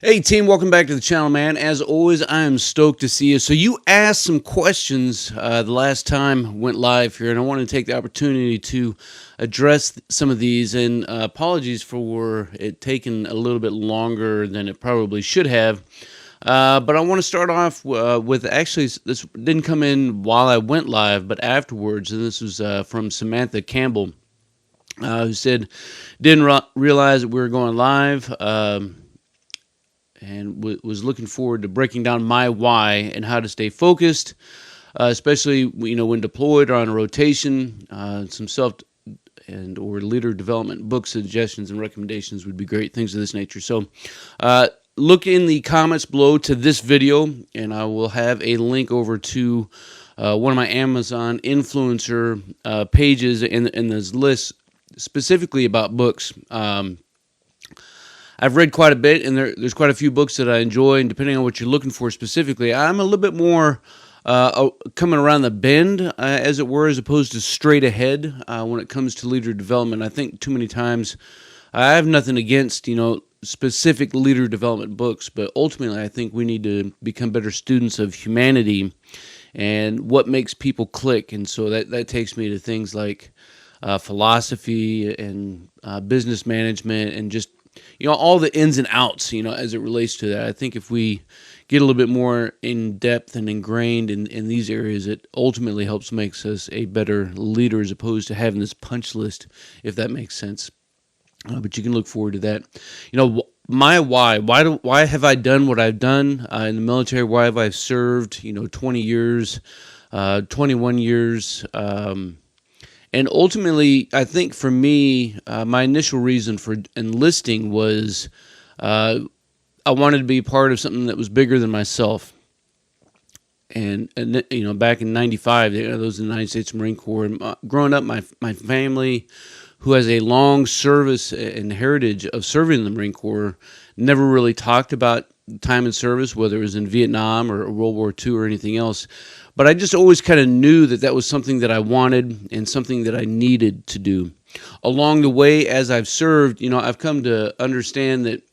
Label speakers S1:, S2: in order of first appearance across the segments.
S1: Hey team, welcome back to the channel, man. As always, I am stoked to see you. So you asked some questions the last time I went live here, and I want to take the opportunity to address some of these. And apologies for it taking a little bit longer than it probably should have. But I want to start off with actually, this didn't come in while I went live, but afterwards. And this was from Samantha Campbell, who said, didn't realize that we were going live. And was looking forward to breaking down my why and how to stay focused, especially when deployed or on a rotation. Some self and or leader development book suggestions and recommendations would be great, things of this nature. So look in the comments below to this video, and I will have a link over to one of my Amazon influencer pages in this list specifically about books. I've read quite a bit, and there's quite a few books that I enjoy, and depending on what you're looking for specifically, I'm a little bit more coming around the bend, as it were, as opposed to straight ahead when it comes to leader development. I think too many times, I have nothing against, specific leader development books, but ultimately I think we need to become better students of humanity and what makes people click. And so that takes me to things like philosophy and business management and just all the ins and outs, as it relates to that. I think if we get a little bit more in depth and ingrained in these areas, it ultimately helps makes us a better leader as opposed to having this punch list, if that makes sense. But you can look forward to that. My why have I done what I've done in the military? Why have I served, 20 years, 21 years, and ultimately, I think for me, my initial reason for enlisting was I wanted to be part of something that was bigger than myself. And back in '95, I was in the United States Marine Corps. And growing up, my family, who has a long service and heritage of serving in the Marine Corps, never really talked about time in service, whether it was in Vietnam or World War II or anything else. But I just always kind of knew that was something that I wanted and something that I needed to do. Along the way, as I've served, I've come to understand that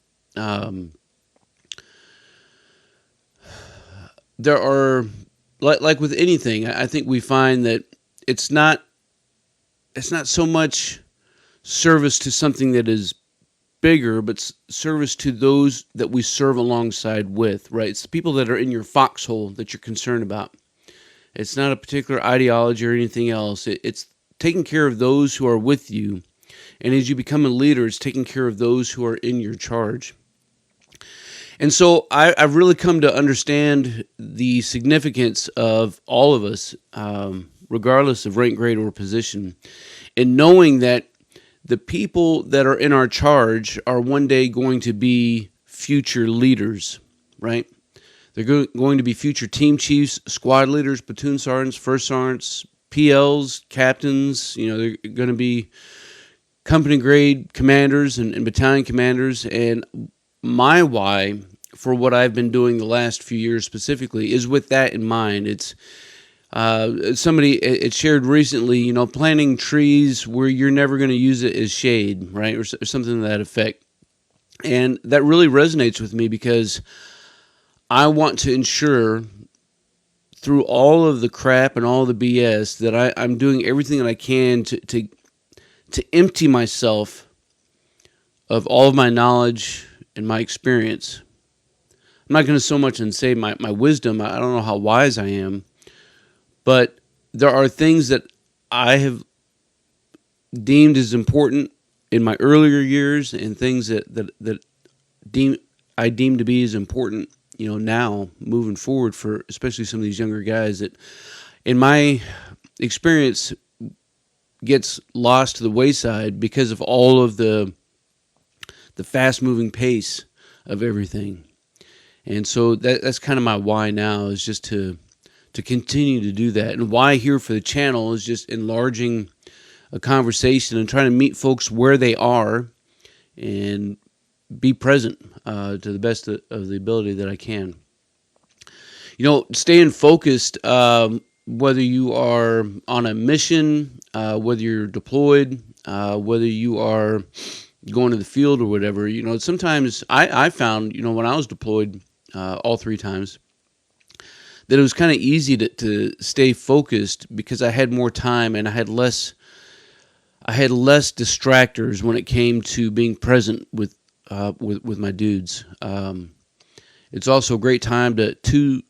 S1: there are, like with anything, I think we find that it's not so much service to something that is bigger, but service to those that we serve alongside with, right? It's the people that are in your foxhole that you're concerned about. It's not a particular ideology or anything else. It's taking care of those who are with you. And as you become a leader, it's taking care of those who are in your charge. And so I've really come to understand the significance of all of us, regardless of rank, grade, or position, and knowing that the people that are in our charge are one day going to be future leaders, right? They're going to be future team chiefs, squad leaders, platoon sergeants, first sergeants, PLs, captains. They're going to be company grade commanders and battalion commanders. And my why for what I've been doing the last few years specifically is with that in mind. It's it shared recently, planting trees where you're never going to use it as shade, right? Or something to that effect. And that really resonates with me because I want to ensure through all of the crap and all the BS that I'm doing everything that I can to empty myself of all of my knowledge and my experience. I'm not going to so much and say my wisdom. I don't know how wise I am, but there are things that I have deemed as important in my earlier years and things that I deem to be as important now moving forward for especially some of these younger guys that in my experience gets lost to the wayside because of all of the fast moving pace of everything. And so that's kind of my why now, is just to continue to do that. And why here for the channel is just enlarging a conversation and trying to meet folks where they are and be present to the best of the ability that I can. Staying focused, whether you are on a mission, whether you're deployed, whether you are, going to the field or whatever, sometimes I found, when I was deployed all 3 times, that it was kind of easy to stay focused because I had more time and I had less distractors when it came to being present with my dudes. It's also a great time to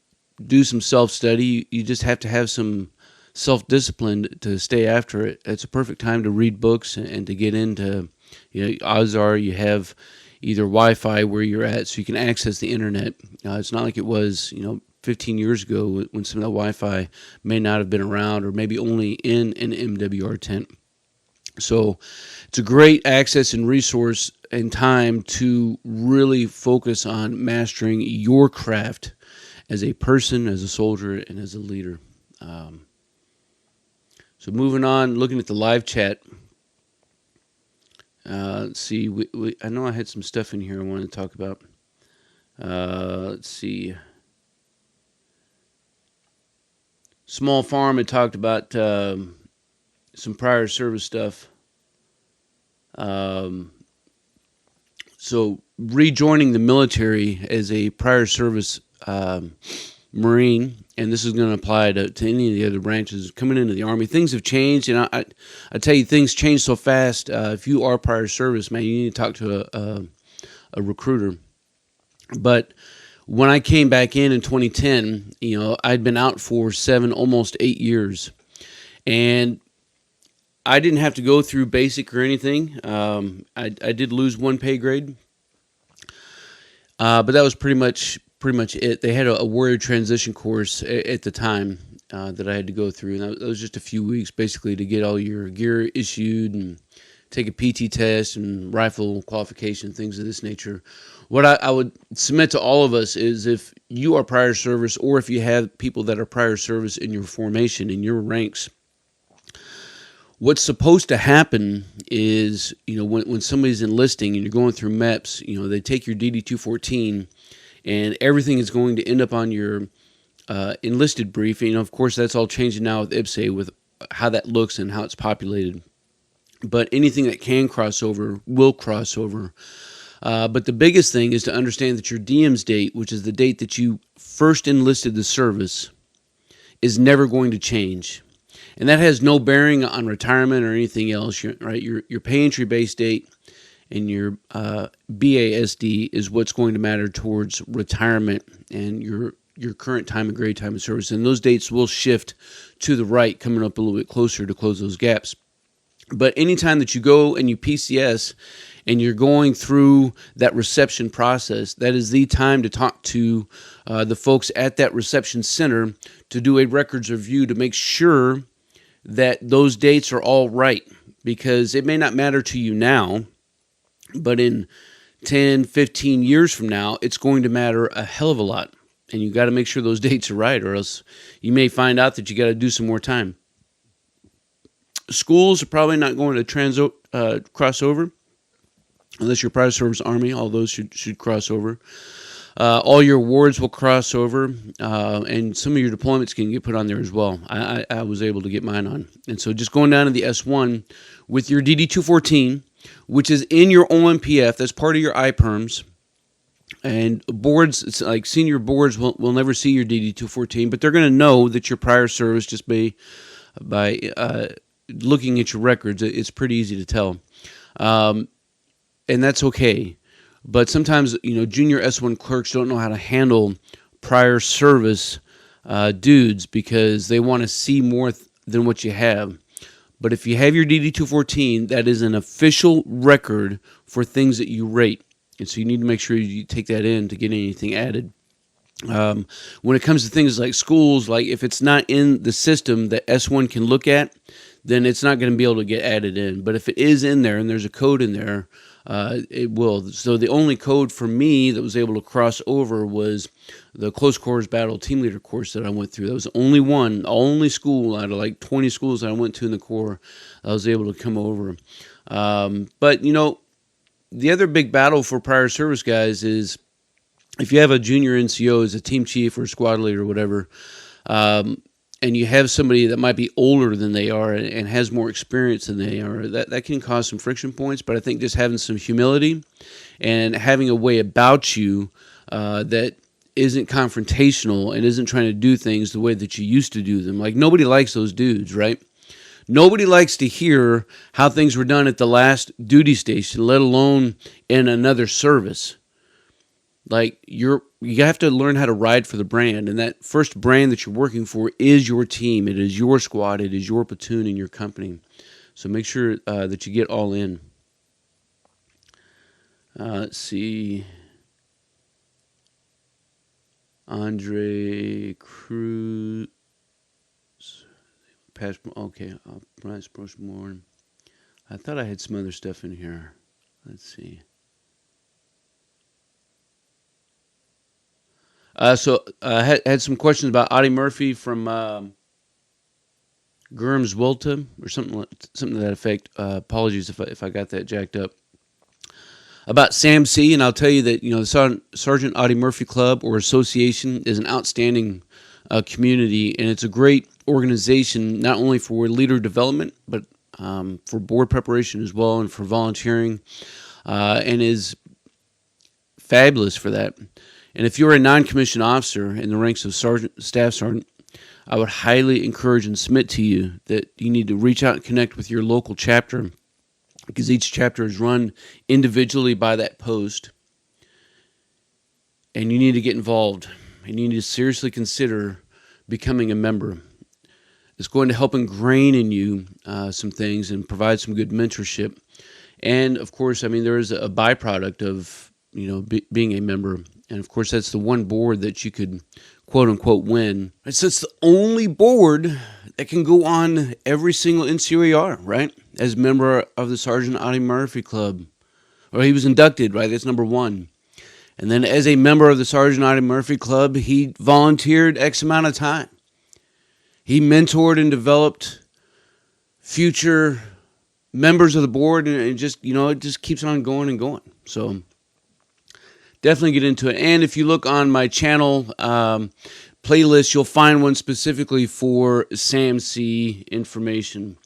S1: do some self-study. You just have to have some self-discipline to stay after it. It's a perfect time to read books and to get into, odds are you have either Wi-Fi where you're at so you can access the internet. It's not like it was, 15 years ago when some of that Wi-Fi may not have been around or maybe only in an MWR tent. So it's a great access and resource and time to really focus on mastering your craft as a person, as a soldier, and as a leader. So moving on, looking at the live chat. Let's see. I know I had some stuff in here I wanted to talk about. Let's see. Small Farm had talked about some prior service stuff. So rejoining the military as a prior service Marine, and this is going to apply to any of the other branches coming into the Army. Things have changed, and I tell you, things change so fast. If you are prior service, man, you need to talk to a recruiter. But when I came back in 2010, I'd been out for 7, almost 8 years, and I didn't have to go through basic or anything. I did lose 1 pay grade, but that was pretty much it. They had a warrior transition course at the time that I had to go through, and that was just a few weeks, basically, to get all your gear issued and take a PT test and rifle qualification, things of this nature. What I would submit to all of us is if you are prior service or if you have people that are prior service in your formation, in your ranks, what's supposed to happen is, when somebody's enlisting and you're going through MEPS, they take your DD-214 and everything is going to end up on your enlisted brief. And, of course, that's all changing now with IPSA, with how that looks and how it's populated. But anything that can cross over will cross over. But the biggest thing is to understand that your DM's date, which is the date that you first enlisted the service, is never going to change. And that has no bearing on retirement or anything else, right? Your pay entry base date and your BASD is what's going to matter towards retirement and your current time of grade, time of service. And those dates will shift to the right, coming up a little bit closer to close those gaps. But anytime that you go and you PCS and you're going through that reception process, that is the time to talk to the folks at that reception center to do a records review to make sure that those dates are all right, because it may not matter to you now, but in 10, 15 years from now, it's going to matter a hell of a lot. And you got to make sure those dates are right, or else you may find out that you got to do some more time. Schools are probably not going to cross over unless you're prior service Army. All those should cross over. All your awards will cross over, and some of your deployments can get put on there as well. I was able to get mine on. And so just going down to the S1 with your DD-214, which is in your OMPF, that's part of your IPERMs. And boards, it's like senior boards will never see your DD-214, but they're going to know that your prior service just by looking at your records. It's pretty easy to tell. And that's okay. But sometimes, junior S1 clerks don't know how to handle prior service dudes because they want to see more than what you have. But if you have your DD-214, that is an official record for things that you rate. And so you need to make sure you take that in to get anything added. When it comes to things like schools, like if it's not in the system that S1 can look at, then it's not going to be able to get added in. But if it is in there and there's a code in there, it will. So the only code for me that was able to cross over was the Close Quarters Battle Team Leader course that I went through. That was the only school out of like 20 schools that I went to in the Corps I was able to come over. But, the other big battle for prior service guys is if you have a junior NCO as a team chief or a squad leader or whatever, and you have somebody that might be older than they are and has more experience than they are, that can cause some friction points. But I think just having some humility and having a way about you that isn't confrontational and isn't trying to do things the way that you used to do them. Like, nobody likes those dudes, right? Nobody likes to hear how things were done at the last duty station, let alone in another service. Like, you have to learn how to ride for the brand, and that first brand that you're working for is your team. It is your squad. It is your platoon in your company. So make sure that you get all in. Let's see. Andre Cruz. Okay, I'll pronounce more. I thought I had some other stuff in here. Let's see. So I had some questions about Audie Murphy from Gurms Wilta or something to that effect. Apologies if I got that jacked up. About SAMC, and I'll tell you that the Sergeant Audie Murphy Club or Association is an outstanding community, and it's a great organization not only for leader development but for board preparation as well, and for volunteering, and is fabulous for that. And if you're a non-commissioned officer in the ranks of staff sergeant, I would highly encourage and submit to you that you need to reach out and connect with your local chapter, because each chapter is run individually by that post. And you need to get involved. And you need to seriously consider becoming a member. It's going to help ingrain in you some things and provide some good mentorship. And, of course, there is a byproduct of being a member. And, of course, that's the one board that you could, quote-unquote, win. It's the only board that can go on every single NCOER, right? As a member of the Sergeant Audie Murphy Club. Or he was inducted, right? That's number one. And then as a member of the Sergeant Audie Murphy Club, he volunteered X amount of time. He mentored and developed future members of the board, and it just keeps on going and going. So definitely get into it. And if you look on my channel playlist, you'll find one specifically for SAMC information.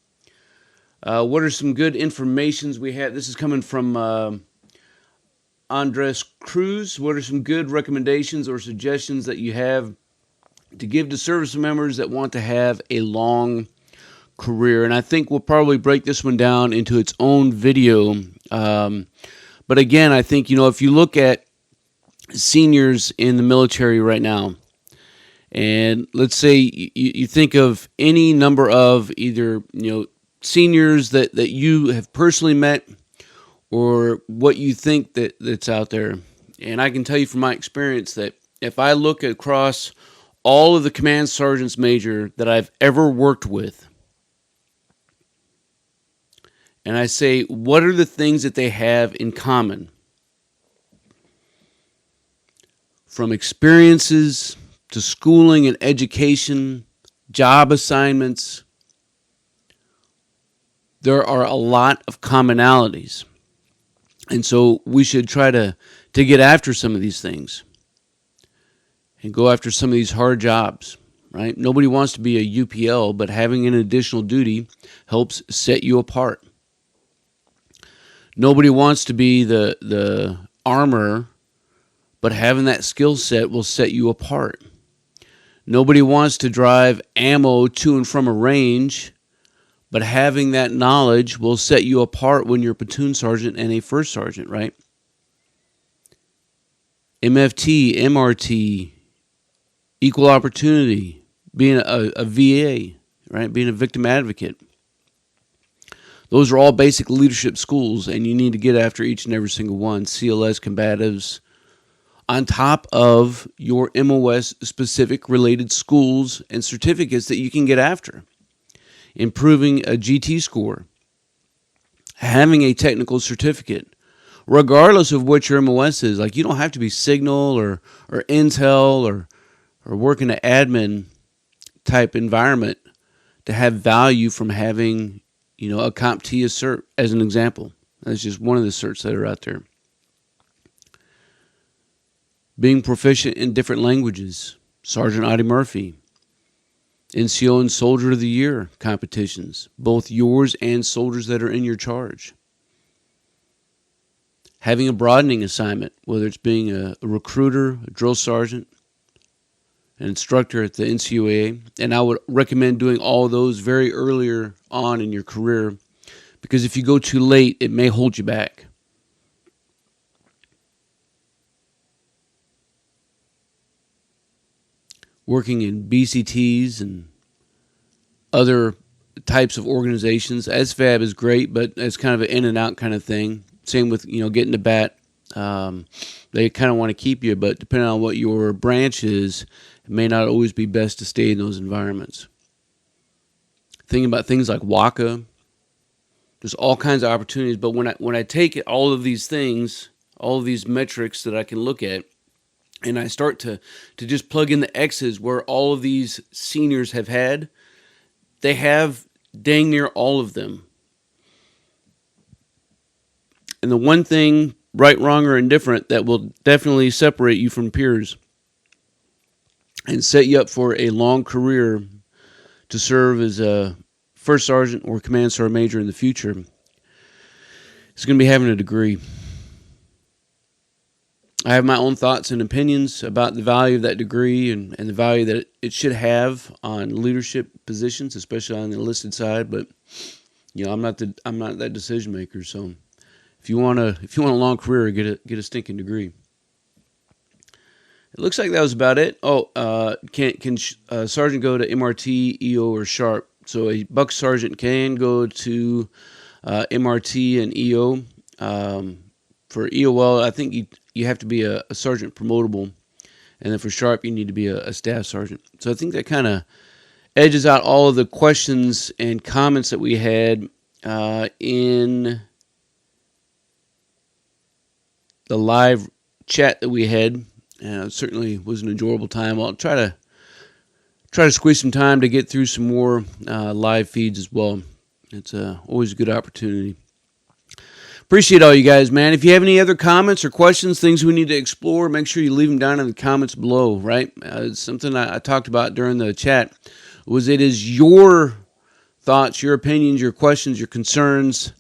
S1: What are some good informations we had? This is coming from Andres Cruz. What are some good recommendations or suggestions that you have to give to service members that want to have a long career? And I think we'll probably break this one down into its own video. But again, I think, if you look at seniors in the military right now, and let's say you think of any number of either, seniors that you have personally met, or what you think that's out there. And I can tell you from my experience that if I look across all of the command sergeants major that I've ever worked with, and I say, what are the things that they have in common? From experiences to schooling and education, job assignments, there are a lot of commonalities. And so we should try to get after some of these things and go after some of these hard jobs, right? Nobody wants to be a UPL, but having an additional duty helps set you apart. Nobody wants to be the armor, but having that skill set will set you apart. Nobody wants to drive ammo to and from a range, but having that knowledge will set you apart when you're a platoon sergeant and a first sergeant, right? MFT, MRT, equal opportunity, being a VA, right? Being a victim advocate. Those are all basic leadership schools, and you need to get after each and every single one. CLS combatives, on top of your MOS-specific related schools and certificates that you can get after. Improving a GT score, having a technical certificate, regardless of what your MOS is. Like, you don't have to be Signal or Intel or work in an admin type environment to have value from having, a CompTIA cert, as an example. That's just one of the certs that are out there. Being proficient in different languages, Sergeant Audie Murphy. NCO and Soldier of the Year competitions, both yours and soldiers that are in your charge. Having a broadening assignment, whether it's being a recruiter, a drill sergeant, an instructor at the NCOA, and I would recommend doing all of those very earlier on in your career, because if you go too late, it may hold you back. Working in BCTs and other types of organizations, SFAB is great, but it's kind of an in and out kind of thing. Same with, getting to bat. They kind of want to keep you, but depending on what your branch is, it may not always be best to stay in those environments. Thinking about things like WACA, there's all kinds of opportunities, but when I take all of these things, all of these metrics that I can look at, and I start to just plug in the X's where all of these seniors have had, they have dang near all of them. And the one thing, right, wrong, or indifferent, that will definitely separate you from peers and set you up for a long career to serve as a first sergeant or command sergeant major in the future is going to be having a degree. I have my own thoughts and opinions about the value of that degree and the value that it should have on leadership positions, especially on the enlisted side. But I'm not that decision maker. So if you want a long career, get a stinking degree. It looks like that was about it. Can sergeant go to MRT, EO, or Sharp? So a buck sergeant can go to MRT and EO. For EOL, I think you have to be a sergeant promotable, and then for Sharp, you need to be a staff sergeant. So I think that kind of edges out all of the questions and comments that we had in the live chat that we had. It certainly was an enjoyable time. I'll try to squeeze some time to get through some more live feeds as well. It's always a good opportunity. Appreciate all you guys, man. If you have any other comments or questions, things we need to explore, make sure you leave them down in the comments below, right? Something I talked about during the chat was it is your thoughts, your opinions, your questions, your concerns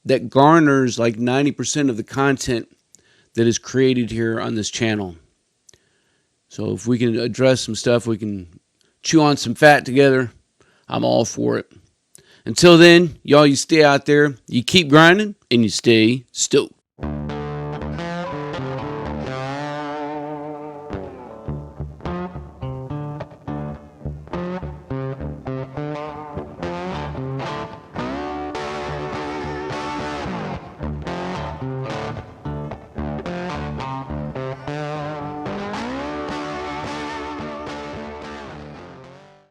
S1: that garners like 90% of the content that is created here on this channel. So if we can address some stuff, we can chew on some fat together, I'm all for it. Until then, y'all, you stay out there, you keep grinding, and you stay stoked.